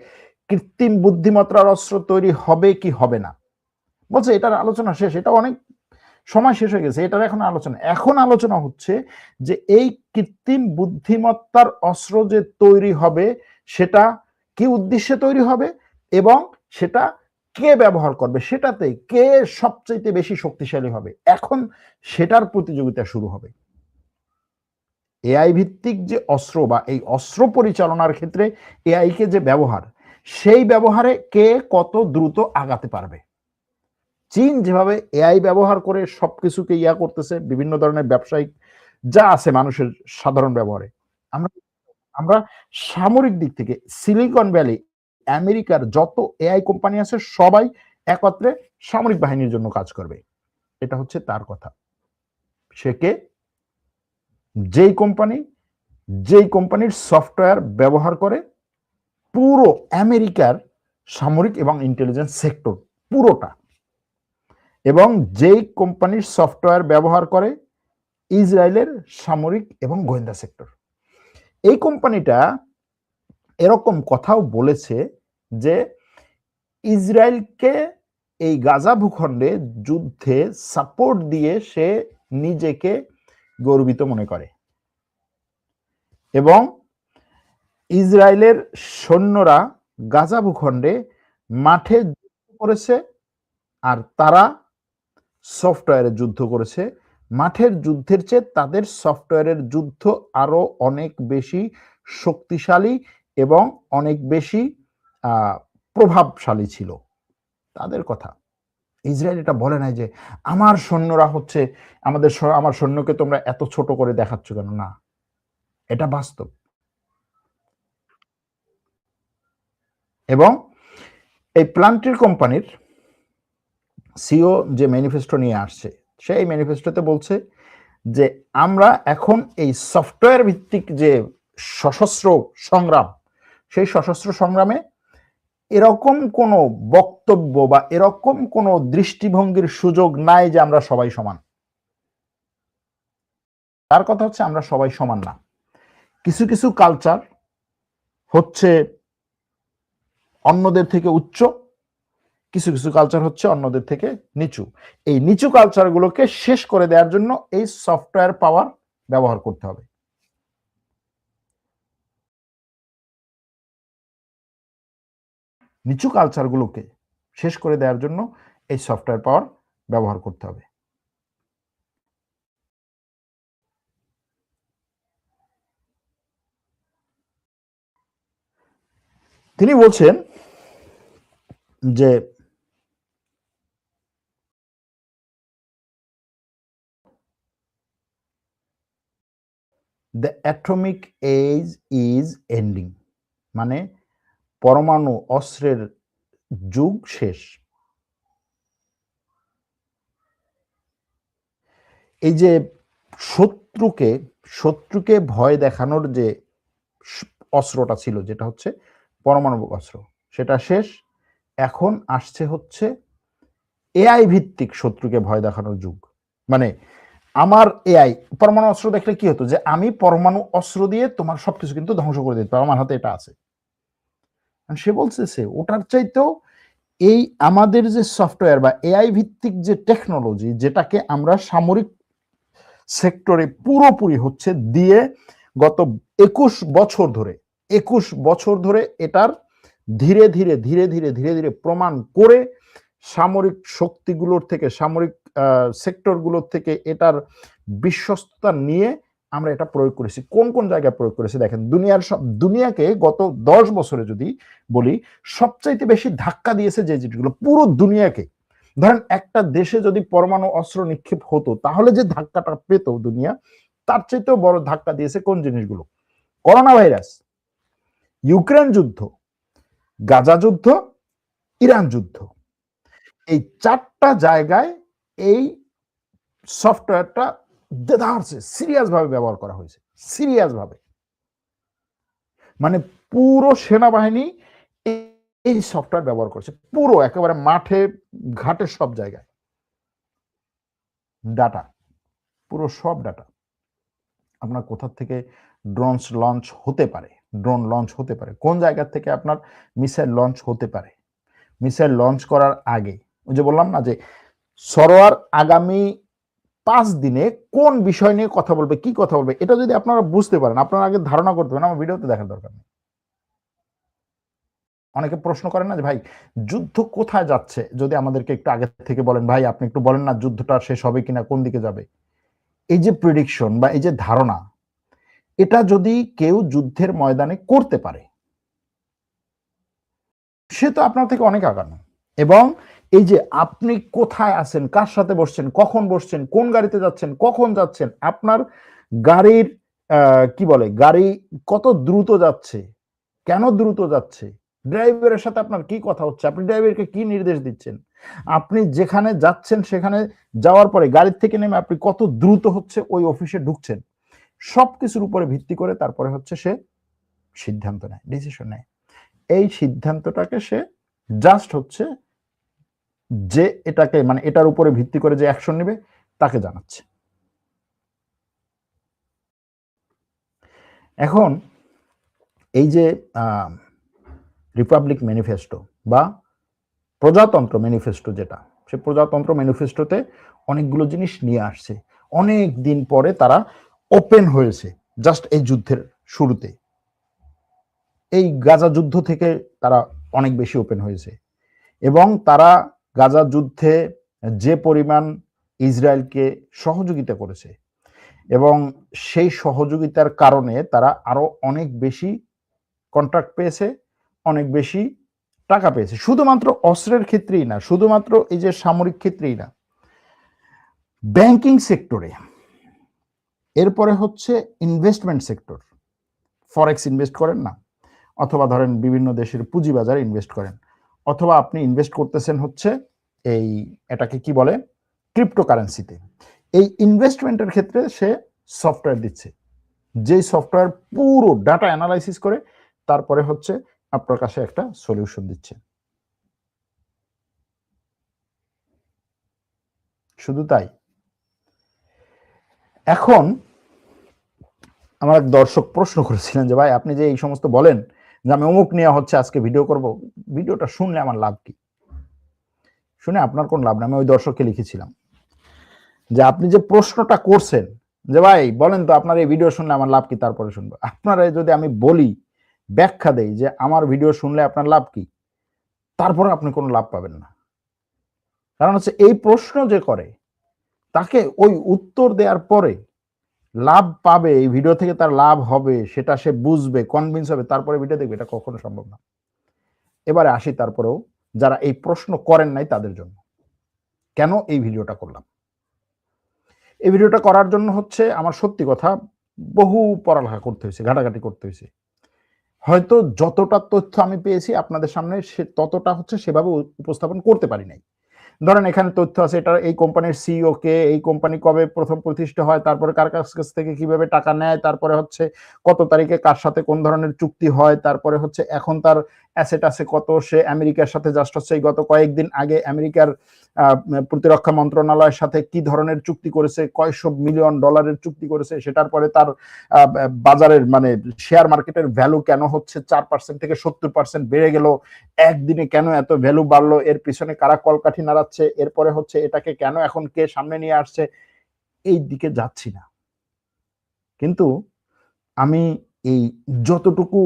কৃত্রিম বুদ্ধিমত্তার অস্ত্র তৈরি হবে কি হবে না। বলছে এটার আলোচনা শেষ, এটা অনেক সময় শেষ হয়ে গেছে, এটার এখন আলোচনা হচ্ছে যে এই কৃত্রিম বুদ্ধিমত্তার অস্ত্র যে তৈরি হবে সেটা কি উদ্দেশ্যে তৈরি হবে, এবং সেটা কে ব্যবহার করবে, সেটাতে কে সবচাইতে বেশি শক্তিশালী হবে, এখন সেটার প্রতিযোগিতা শুরু হবে। এআই ভিত্তিক যে অস্ত্র বা এই অস্ত্র পরিচালনার ক্ষেত্রে এআই কে যে ব্যবহার, সেই ব্যবহারে কে কত দ্রুত আগাতে পারবে। চীন যেভাবে এআই ব্যবহার করে সবকিছুকে ইয়া করতেছে, বিভিন্ন ধরনের ব্যবসায়িক যা আছে মানুষের সাধারণ ব্যবহারে, আমরা আমরা সামরিক দিক থেকে সিলিকন ভ্যালি, আমেরিকার যত এআই কোম্পানি আছে সবাই একত্রে সামরিক বাহিনীর জন্য কাজ করবে। এটা হচ্ছে তার কথা। সে কে? যেই কোম্পানির সফটওয়্যার ব্যবহার করে পুরো আমেরিকার সামরিক এবং ইন্টেলিজেন্স সেক্টর পুরোটা, এবং যেই কোম্পানির সফটওয়্যার ব্যবহার করে ইসরায়েলের সামরিক এবং গোয়েন্দা সেক্টর। এই কোম্পানিটা এরকম কথাও বলেছে যে ইসরায়েলকে এই গাজা ভূখণ্ডে যুদ্ধে সাপোর্ট দিয়ে সে নিজেকে গর্বিত মনে করে, এবং ইসরায়েলের সৈন্যরা গাজা ভূখণ্ডে মাঠে যুদ্ধ করেছে আর তারা সফটওয়্যারে যুদ্ধ করেছে। মাঠের যুদ্ধের চেয়ে তাদের সফটওয়্যারের যুদ্ধ আরো অনেক বেশি শক্তিশালী এবং অনেক বেশি প্রভাবশালী ছিল। তাদের কথা। ইসরায়েল এটা বলে নাই যে আমার সৈন্যরা হচ্ছে আমার সৈন্যকে তোমরা এত ছোট করে দেখাচ্ছ কেন, না, এটা বাস্তব। এবং এই প্লান্টির কোম্পানির সিও যে ম্যানিফেস্টো নিয়ে আসছে, সেই ম্যানিফেস্টোতে বলছে যে আমরা এখন এই সফটওয়্যার ভিত্তিক যে সশস্ত্র সংগ্রাম, সেই সশস্ত্র সংগ্রামে এরকম কোনো বক্তব্য বা এরকম কোনো দৃষ্টিভঙ্গির সুযোগ নাই যে আমরা সবাই সমান। তার কথা হচ্ছে আমরা সবাই সমান না। কিছু কিছু কালচার হচ্ছে অন্যদের থেকে উচ্চ, কিছু কিছু কালচার হচ্ছে অন্যদের থেকে নিচু। এই নিচু কালচারগুলোকে শেষ করে দেওয়ার জন্য এই সফটওয়্যার পাওয়ার ব্যবহার করতে হবে। নিচু কালচারগুলোকে শেষ করে দেওয়ার জন্য এই সফটওয়্যার পাওয়ার ব্যবহার করতে হবে। তিনি বলছেন যে the atomic age is ending, মানে পরমাণু অস্ত্রের যুগ শেষ। এই যে শত্রুকে ভয় দেখানোর যে অস্ত্রটা ছিল, যেটা হচ্ছে পরমাণু অস্ত্র, সেটা শেষ। এখন আসছে হচ্ছে এআই ভিত্তিক শত্রুকে ভয় দেখানোর যুগ। মানে আমার এআই পরমাণু অস্ত্র দেখলে কি হতো, যে আমি পরমাণু অস্ত্র দিয়ে তোমার সবকিছু কিন্তু ধ্বংস করে দিতে পারবো, আমার হাতে এটা আছে। সে বলছে ওটার চাইতেও এই আমাদের যে সফটওয়্যার বা এআই ভিত্তিক যে টেকনোলজি, যেটাকে আমরা সামরিক সেক্টরে পুরোপুরি হচ্ছে দিয়ে গত 21 বছর ধরে এটার ধীরে ধীরে প্রমাণ করে সামরিক শক্তিগুলোর থেকে, সামরিক সেক্টরগুলোর থেকে এটার বিশ্বস্ততা নিয়ে আমরা এটা প্রয়োগ করেছি। কোন কোন জায়গায় প্রয়োগ করেছি দেখেন। দুনিয়াকে গত 10 বছরে যদি বলি, সবচাইতে বেশি ধাক্কা দিয়েছে যে জিনিসগুলো পুরো দুনিয়াকে, ধরেন একটা দেশে যদি পরমাণু অস্ত্র নিক্ষেপ হতো তাহলে যে ধাক্কাটা পেত দুনিয়া, তার চাইতেও বড় ধাক্কা দিয়েছে কোন জিনিসগুলো? করোনা ভাইরাস, ইউক্রেন যুদ্ধ, গাজা যুদ্ধ, ইরান যুদ্ধ। এই 4টা জায়গায় এই সফটওয়্যারটা সিরিয়াস ভাবে ব্যবহার করা হয়েছে, সিরিয়াস ভাবে। মানে পুরো সেনাবাহিনী এই সফটওয়্যার ব্যবহার করছে, পুরো একেবারে মাঠে ঘাটে সব জায়গায়। ডাটা, পুরো সব ডাটা। আপনার কোথা থেকে ড্রোন লঞ্চ হতে পারে, কোন জায়গা থেকে আপনার মিসাইল লঞ্চ হতে পারে, মিসাইল লঞ্চ করার আগে ওই যে বললাম না যে সরোয়ার আগামী 5 দিনে কোন বিষয় নিয়ে কথা বলবে, কি কথা বলবে, এটা যদি আপনারা বুঝতে পারেন, আপনারা আগে ধারণা করতে পারেন, আমার ভিডিওতে দেখার দরকার নেই। অনেকে প্রশ্ন করেন না যে ভাই যুদ্ধ কোথায় যাচ্ছে, যদি আমাদেরকে একটু আগে থেকে বলেন, ভাই আপনি একটু বলেন না যুদ্ধটা শেষ হবে কিনা, কোন দিকে যাবে। এই যে প্রেডিকশন বা এই যে ধারণা, এটা যদি কেউ যুদ্ধের ময়দানে করতে পারে, সে তো আপনার থেকে অনেক আগানো। এবং এই যে আপনি কোথায় আছেন, কার সাথে বসছেন, কখন বসছেন, কোন গাড়িতে যাচ্ছেন, কখন যাচ্ছেন, আপনার গাড়ির কি বলে, গাড়ি কত দ্রুত যাচ্ছে, কেন দ্রুত যাচ্ছে, ড্রাইভারের সাথে আপনার কি কথা হচ্ছে, আপনি ড্রাইভারকে কি নির্দেশ দিচ্ছেন, আপনি যেখানে যাচ্ছেন সেখানে যাওয়ার পরে গাড়ির থেকে নেমে আপনি কত দ্রুত হচ্ছে ওই অফিসে ঢুকছেন, সবকিছুর উপরে ভিত্তি করে তারপরে হচ্ছে সে সিদ্ধান্ত নেয়, ডিসিশন নেয়। এই সিদ্ধান্তটাকে সে জাস্ট হচ্ছে যে এটাকে মানে এটার উপরে ভিত্তি করে যে অ্যাকশন নেবে তাকে জানাচ্ছে। এখন এই যে রিপাবলিক ম্যানিফেস্টো বা প্রজাতন্ত্র ম্যানিফেস্টো, যেটা সে প্রজাতন্ত্র ম্যানিফেস্টোতে অনেকগুলো জিনিস নিয়ে আসছে, অনেক দিন পরে তারা ওপেন হয়েছে জাস্ট এই যুদ্ধের শুরুতে। এই গাজা যুদ্ধ থেকে তারা অনেক বেশি ওপেন হয়েছে এবং তারা গাজা যুদ্ধে যে পরিমাণ ইসরায়েলকে সহযোগিতা করেছে এবং সেই সহযোগিতার কারণে তারা আরো অনেক বেশি কন্ট্রাক্ট পেয়েছে, অনেক বেশি টাকা পেয়েছে, শুধুমাত্র অস্ত্রের ক্ষেত্রেই না, শুধুমাত্র এই যে সামরিক ক্ষেত্রেই না, ব্যাংকিং সেক্টরে, এরপরে হচ্ছে ইনভেস্টমেন্ট সেক্টর, ফরেক্স ইনভেস্ট করেন না, অথবা ধরেন বিভিন্ন দেশের পুঁজিবাজারে ইনভেস্ট করেন, অথবা আপনি ইনভেস্ট করতেছেন হচ্ছে এই এটাকে কি বলে ক্রিপ্টোকারেন্সিতে, এই ইনভেস্টমেন্টের ক্ষেত্রে সে সফটওয়্যার দিচ্ছে, যেই সফটওয়্যার পুরো ডাটা অ্যানালাইসিস করে তারপরে হচ্ছে আপনার কাছে একটা সলিউশন দিচ্ছে। শুধু তাই, এখন আমার এক দর্শক প্রশ্ন করেছিলেন যে ভাই আপনি যে এই সমস্ত বলেন যে আমি অমুক নিয়ে হচ্ছে আজকে ভিডিও করব, ভিডিওটা শুনলে আমার লাভ কি? শুনে আপনার কোন লাভ না। আমি ওই দর্শককে লিখেছিলাম যে আপনি যে প্রশ্নটা করছেন যে ভাই বলেন তো আপনার এই ভিডিও শুনলে আমার লাভ কি, তারপরে শুনবো। আপনারা যদি আমি বলি, ব্যাখ্যা দেই যে আমার ভিডিও শুনলে আপনার লাভ কি, তারপরে আপনি কোনো লাভ পাবেন না। কারণ হচ্ছে এই প্রশ্ন যে করে তাকে ওই উত্তর দেওয়ার পরে লাভ পাবে, এই ভিডিও থেকে তার লাভ হবে সেটা সে বুঝবে, কনভিন্স হবে, তারপরে ভিডিও দেখবে, এটা কখনো সম্ভব না। এবারে আসি তারপরেও যারা এই প্রশ্ন করেন নাই তাদের জন্য কেন এই ভিডিওটা করলাম। এই ভিডিওটা করার জন্য হচ্ছে আমার সত্যি কথা বহু পড়ালেখা করতে হয়েছে, ঘাটাঘাটি করতে হয়েছে। হয়তো যতটা তথ্য আমি পেয়েছি আপনাদের সামনে ততটা হচ্ছে সেভাবে উপস্থাপন করতে পারি নাই। ধরেন এখানে তথ্য আছে, এটা এই কোম্পানির সিইও কে, এই কোম্পানি কবে প্রথম প্রতিষ্ঠা হয়, তারপরে কার কাছ থেকে কিভাবে টাকা নেয়, তারপরে হচ্ছে কত তারিখে কার সাথে কোন ধরনের চুক্তি হয়, তারপরে হচ্ছে এখন তার অ্যাসেট আছে কত, সে আমেরিকার সাথে জাস্ট হচ্ছে গত কয়েকদিন আগে আমেরিকার প্রতিরক্ষা মন্ত্রণালয়ের সাথে কি ধরনের চুক্তি করেছে, কয়শো মিলিয়ন ডলারের চুক্তি করেছে, সেটার পরে তার বাজারের মানে শেয়ার মার্কেটের ভ্যালু কেন হচ্ছে 4% থেকে 70% বেড়ে গেল, একদিনে কেন এত ভ্যালু বাড়লো, এর পিছনে কারা কলকাঠি নাড়াচ্ছে, এরপরে হচ্ছে এটাকে কেন এখন কে সামনে নিয়ে আসছে, এই দিকে যাচ্ছি না। কিন্তু আমি এই যতটুকু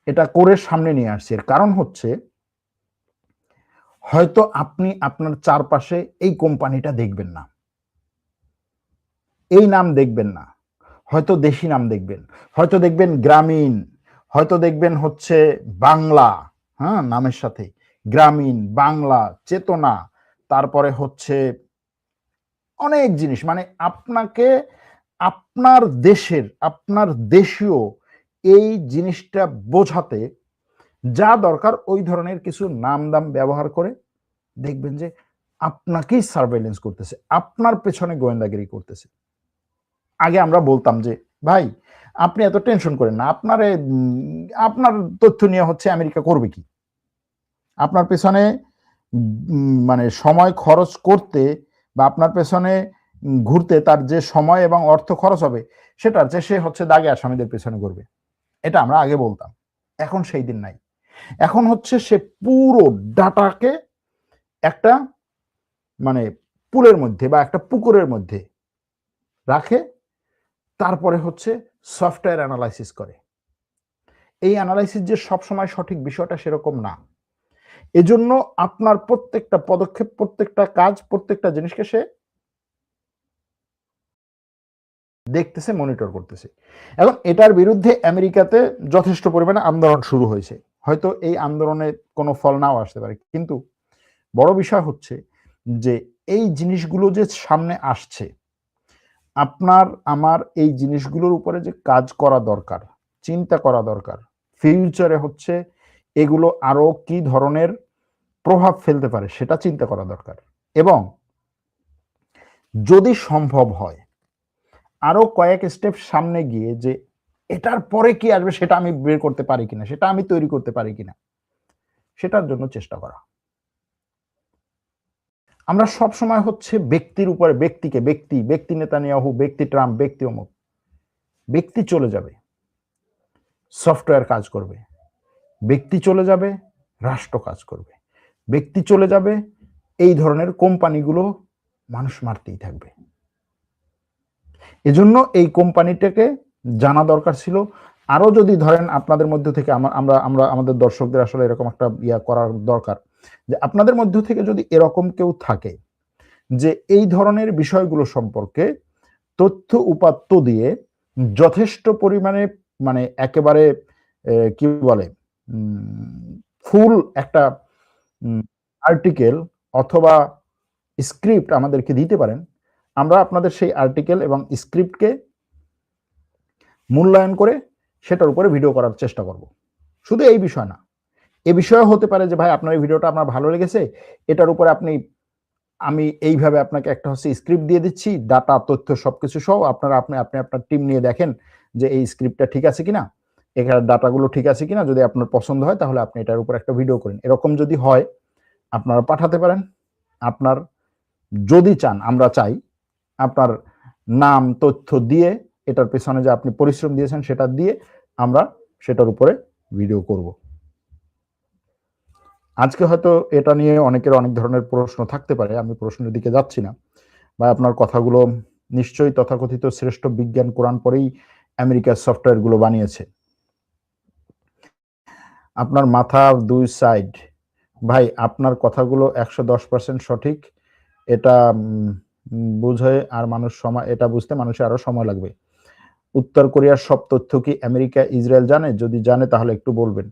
এটা করে সামনে নিয়ে আসছি, এর কারণ হচ্ছে হয়তো আপনি আপনার চারপাশে এই কোম্পানিটা দেখবেন না, এই নাম দেখবেন না, হয়তো দেশি নাম দেখবেন, হয়তো দেখবেন গ্রামীণ, হয়তো দেখবেন হচ্ছে বাংলা, হ্যাঁ নামের সাথে গ্রামীণ, বাংলা, চেতনা, তারপরে হচ্ছে অনেক জিনিস, মানে আপনাকে আপনার দেশের, আপনার দেশীয় এই জিনিসটা বোঝাতে যা দরকার ওই ধরনের কিছু নাম দাম ব্যবহার করে দেখবেন যে আপনাকেই সার্ভেইলেন্স করতেছে, আপনার পেছনে গোয়েন্দাগিরি করতেছে। আগে আমরা বলতাম যে ভাই আপনি এত টেনশন করেন না, আপনার তথ্য নিয়ে হচ্ছে আমেরিকা করবে কি, আপনার পেছনে মানে সময় খরচ করতে বা আপনার পেছনে ঘুরতে তার যে সময় এবং অর্থ খরচ হবে সেটার যে সে হচ্ছে দাগে আসামিদের পেছনে ঘুরবে। এটা আমরা আগে বলতাম, এখন সেই দিন নাই। এখন হচ্ছে সে পুরো ডাটাকে একটা মানে পুলের মধ্যে বা একটা পুকুরের মধ্যে রাখে, তারপরে হচ্ছে সফটওয়্যার অ্যানালাইসিস করে। এই অ্যানালাইসিস যে সবসময় সঠিক বিষয়টা সেরকম না। এজন্য আপনার প্রত্যেকটা পদক্ষেপ, প্রত্যেকটা কাজ, প্রত্যেকটা জিনিসকে সে দেখতেছে, মনিটর করতেছে। এবং এটার বিরুদ্ধে আমেরিকাতে যথেষ্ট পরিমাণে আন্দোলন শুরু হয়েছে। হয়তো এই আন্দোলনে কোনো ফল নাও আসতে পারে, কিন্তু বড় বিষয় হচ্ছে যে এই জিনিসগুলো যে সামনে আসছে, আপনার আমার এই জিনিসগুলোর উপরে যে কাজ করা দরকার, চিন্তা করা দরকার, ফিউচারে হচ্ছে এগুলো আরো কি ধরনের প্রভাব ফেলতে পারে সেটা চিন্তা করা দরকার। এবং যদি সম্ভব হয় আরো কয়েক স্টেপ সামনে গিয়ে যে এটার পরে কি আসবে সেটা আমি বের করতে পারি কিনা, সেটা আমি তৈরি করতে পারি কিনা, সেটার জন্য চেষ্টা করা। আমরা সব সময় হচ্ছে ব্যক্তির উপরে, ব্যক্তি নেতানিয়াহু, ব্যক্তি ট্রাম্প, ব্যক্তি অমুক, ব্যক্তি চলে যাবে, সফটওয়্যার কাজ করবে, ব্যক্তি চলে যাবে, রাষ্ট্র কাজ করবে, ব্যক্তি চলে যাবে, এই ধরনের কোম্পানিগুলো মানুষ মারতেই থাকবে। এজন্য এই কোম্পানিটাকে জানা দরকার ছিল। আরো যদি ধরেন আপনাদের মধ্য থেকে আমরা আমরা আমাদের দর্শকদের আসলে এরকম একটা ইয়া করার দরকার যে আপনাদের মধ্য থেকে যদি এরকম কেউ থাকে যে এই ধরনের বিষয়গুলো সম্পর্কে তথ্য উপাত্ত দিয়ে যথেষ্ট পরিমাণে, মানে একেবারে কি বলে, ফুল একটা আর্টিকেল অথবা স্ক্রিপ্ট আমাদেরকে দিতে পারেন, আমরা আপনাদের সেই আর্টিকেল এবং স্ক্রিপ্টকে মূল্যায়ন করে সেটার উপরে ভিডিও করার চেষ্টা করব। শুধু এই বিষয় না, এ বিষয়ে হতে পারে যে ভাই আপনার এই ভিডিওটা আমার ভালো লেগেছে, এটার উপরে আমি এইভাবে আপনাকে একটা হচ্ছে স্ক্রিপ্ট দিয়ে দিচ্ছি, ডাটা, তথ্য সবকিছু সহ আপনারা আপনি আপনার টিম নিয়ে দেখেন যে এই স্ক্রিপ্টটা ঠিক আছে কিনা, এখানে ডাটাগুলো ঠিক আছে কিনা, যদি আপনার পছন্দ হয় তাহলে আপনি এটার উপর একটা ভিডিও করেন। এরকম যদি হয় আপনারা পাঠাতে পারেন। আপনার যদি চান, আমরা চাই আপনার নাম তথ্য দিয়ে এটার পেছনে যে আপনি পরিশ্রম দিয়েছেন সেটা দিয়ে আমরা সেটার উপরে ভিডিও করব। আজকে হয়তো এটা নিয়ে অনেকের অনেক ধরনের প্রশ্ন থাকতে পারে, আমি প্রশ্নের দিকে যাচ্ছি না। বা আপনার কথাগুলো নিশ্চয়ই তথাকথিত শ্রেষ্ঠ বিজ্ঞান কোরআন পরেই আমেরিকার সফটওয়্যার গুলো বানিয়েছে। আপনার মাথা দুই সাইড, ভাই আপনার কথাগুলো 110% সঠিক। এটা বুঝে আর মানুষ সময়, এটা বুঝতে মানুষের আরো সময় লাগবে। উত্তর কোরিয়ার সব তথ্য কি আমেরিকা ইসরায়েল জানে? যদি জানে তাহলে একটু বলবেন।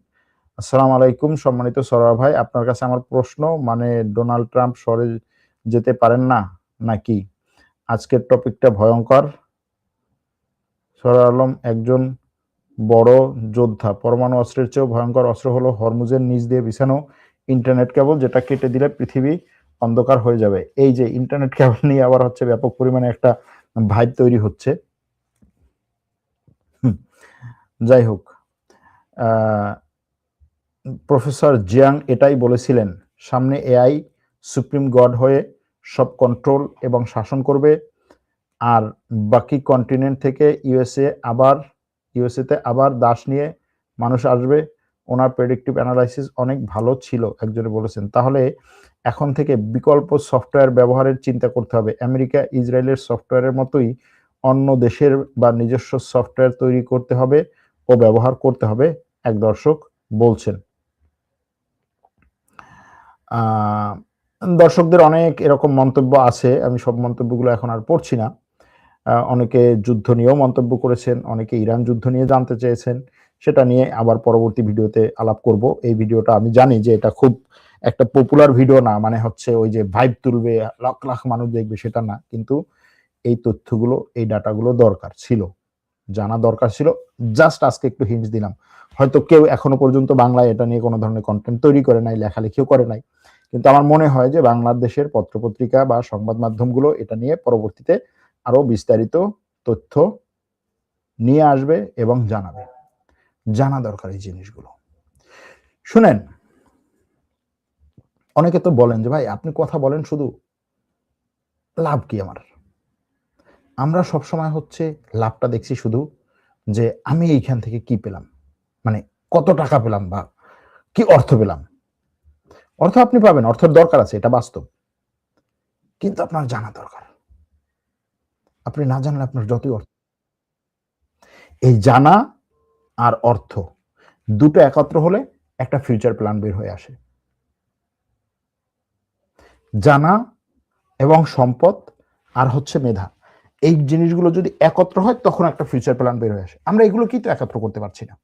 আসসালামু আলাইকুম সম্মানিত সরোয়ার ভাই, আপনার কাছে আমার প্রশ্ন, মানে ডোনাল্ড ট্রাম্প সরে যেতে পারেন না নাকি? আজকের টপিকটা ভয়ঙ্কর। সরোয়ার আলম একজন বড় যোদ্ধা। পরমাণু অস্ত্রের চেয়েও ভয়ঙ্কর অস্ত্র হলো হরমুজের নিচ দিয়ে বিছানো ইন্টারনেট কেবল, যেটা কেটে দিলে পৃথিবী অন্ধকার হয়ে যাবে। এই যে ইন্টারনেট কেবল নিয়ে আবার হচ্ছে ব্যাপক পরিমাণে একটা ভাইব তৈরি হচ্ছে। যাই হোক, প্রফেসর জিয়াং এটাই বলেছিলেন, সামনে এআই সুপ্রিম গড হয়ে সব কন্ট্রোল এবং শাসন করবে, আর বাকি কন্টিনেন্ট থেকে ইউএসএতে আবার দাস নিয়ে মানুষ আসবে। ওনার প্রেডিক্টিভ অ্যানালাইসিস অনেক ভালো ছিল, একজনে বলেছেন। তাহলে এখন থেকে বিকল্প সফটওয়্যার ব্যবহারের চিন্তা করতে হবে। আমেরিকা ইসরায়েলের সফটওয়্যারের মতোই অন্য দেশের বা নিজস্ব সফটওয়্যার তৈরি করতে হবে ও ব্যবহার করতে হবে, এক দর্শক বলছেন। দর্শকদের অনেক এরকম মন্তব্য আছে, আমি সব মন্তব্যগুলো এখন আর পড়ছি না। অনেকে যুদ্ধ নিয়েও মন্তব্য করেছেন, অনেকে ইরান যুদ্ধ নিয়ে জানতে চেয়েছেন, সেটা নিয়ে আবার পরবর্তী ভিডিওতে আলাপ করব। এই ভিডিওটা আমি জানি যে এটা খুব একটা পপুলার ভিডিও না, মানে হচ্ছে ওই যে ভাইব তুলবে, লাখ লাখ মানুষ দেখবে সেটা না, কিন্তু এই তথ্যগুলো, এই ডাটাগুলো দরকার ছিল, জানা দরকার ছিল। জাস্ট আজকে একটু হিন্টস দিলাম। হয়তো কেউ এখনো পর্যন্ত বাংলায় এটা নিয়ে কোনো ধরনের কন্টেন্ট তৈরি করে নাই, লেখালেখিও করে নাই, কিন্তু আমার মনে হয় যে বাংলাদেশের পত্রপত্রিকা বা সংবাদ মাধ্যমগুলো এটা নিয়ে পরবর্তীতে আরো বিস্তারিত তথ্য নিয়ে আসবে এবং জানাবে। জানা দরকার এই জিনিসগুলো। শুনেন, অনেকে তো বলেন যে ভাই আপনি কথা বলেন শুধু, লাভ কি আমার? আমরা সবসময় হচ্ছে লাভটা দেখছি শুধু যে আমি এইখান থেকে কি পেলাম, মানে কত টাকা পেলাম বা কি অর্থ পেলাম। অর্থ আপনি পাবেন, অর্থের দরকার আছে, এটা বাস্তব, কিন্তু আপনার জানা দরকার। আপনি না জানলে আপনার যতই অর্থ, এই জানা আর অর্থ, দুটো একত্র হলে একটা ফিউচার প্ল্যান বের হয়ে আসে। জানা এবং সম্পদ আর হচ্ছে মেধা, এই জিনিসগুলো যদি একত্র হয় তখন একটা ফিউচার প্ল্যান বের হয়ে আসে। আমরা এগুলো কিন্তু একত্র করতে পারছি না।